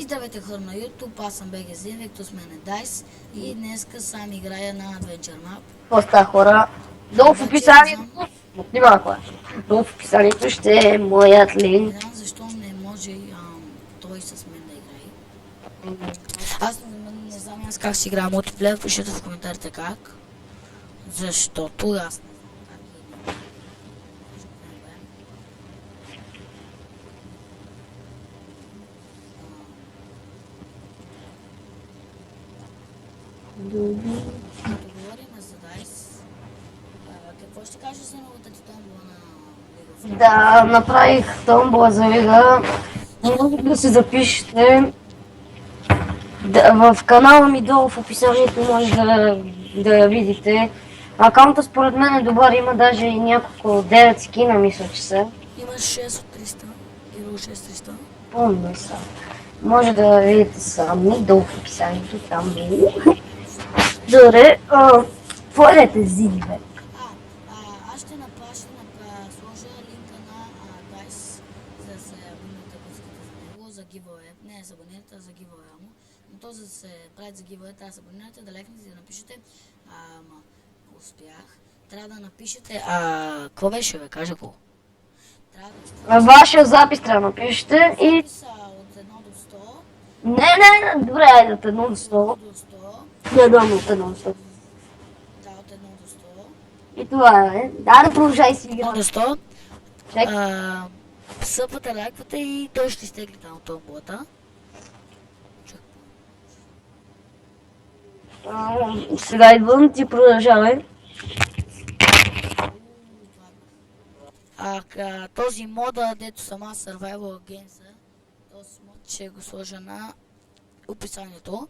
Здравейте хора на YouTube, аз съм БГ Зинвик, с мен е Дайс и днеска сам играя на Adventure Map. Какво става, хора? Долу в описанието, долу в описанието ще е моят Не линк. знам защо не може той с мен да играе. Аз не знам аз как си играя мултиплеер, пишете в коментарите как. Защото аз не знам как е. Като говорим за Дайс, какво ще кажеш за новата ти томбола на League of Да, направих томбола за лига. Може да се запишете. В канала ми долу в описанието може да я видите. Акаунта според мен е добър, има даже и няколко 9 скина, мисля, че са. Имаш 6 от 300, Hero 6300. Помня са. Може да видите сами, долу в описанието, там би. Добре, твоите зиди, бе. Аз ще сложа линка на Дайс, за да се абонирате, ако искате за него, за giveaway. Не за абонирате, а за giveaway му. Но то за да се правят за giveaway, трябва да се абонирате, да лекнете и да напишете. Успях. Трябва да напишете. Какво беше, бе? Кажа го. Вашия запис трябва да напишете и... Записа от 1 до 100. Не, добре, айде от 1 до 100. До 100. Не, да, от 1 до 100. Да, от 1 до 100. И това е. Да, продължай си игра. 1 до 100. Чек. Съпвате, лайквате и той ще изтегли там от томболата. Сега идвам, ти продължавай. Този мода, дето сама Survival Games, този мод ще го сложа на описанието.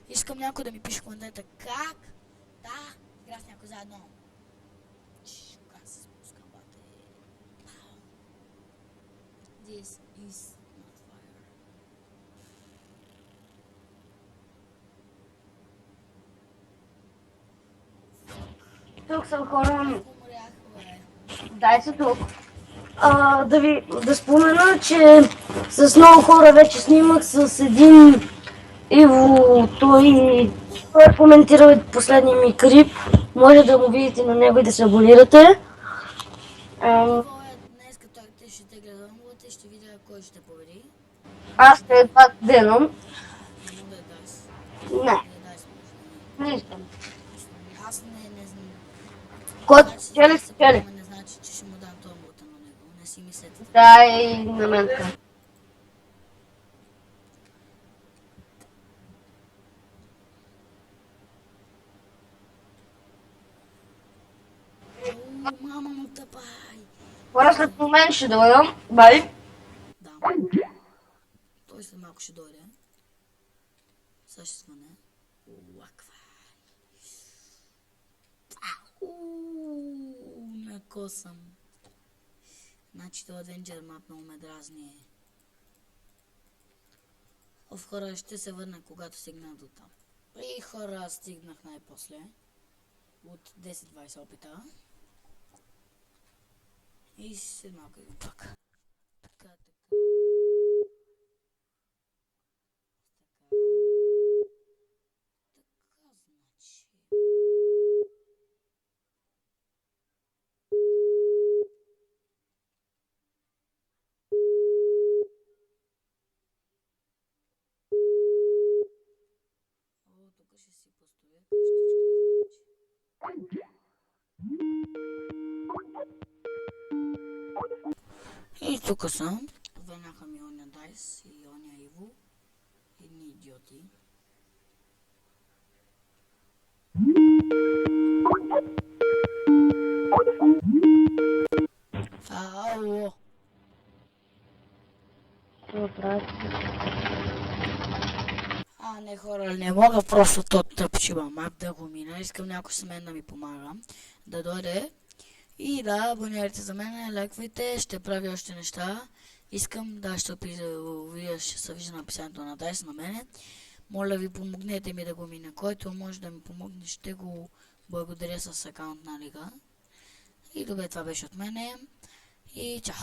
Искам някой да ми пише в коментарите как да игра с някой заедно. Как се спускам, бате. This is not fire. Тук съм хора. Умрях, бе. Дай се тук. Да спомена, че с много хора вече снимах с един Иво, той коментира последния ми клип. Може да го видите на него и да се абонирате. Днес като те ще те гледам, и ще видя кой ще победи. Аз след това гледам. Не мога да е Дайс. Не, Дайс. не искам. Аз не знам. Който спечели, спечели. Не значи, че ще му дам томбата на него. Не си мислете. Дай на мен така. Мама му тъпай. Хора, след момент ще дойдам. Бай. Да. Той след малко ще дойде. Сега ще свъне. Лаква. На косъм. Значи това Adventure Map много ме дразни. Хора, ще се върна когато стигна до там. И хора, стигнах най-после. От 10-20 опита. И след малко идвам пак. Така. Значи. Тук ще си построя къщичка, значи. И тук съм. Венаха ми оня Дайс и оня Иво. Едни идиоти. Ало. Не хора, не мога просто тот тъпчива мап да го мина. Искам някой с мен да ми помага. Да дойде. И да, абонирайте за мен, лайквайте, ще правя още неща. Искам да ще се вижда написанието на Дайс на мене. Моля ви, помогнете ми да го мина. Който може да ми помогне, ще го благодаря с акаунт на лига. И добре, това беше от мене. И чао!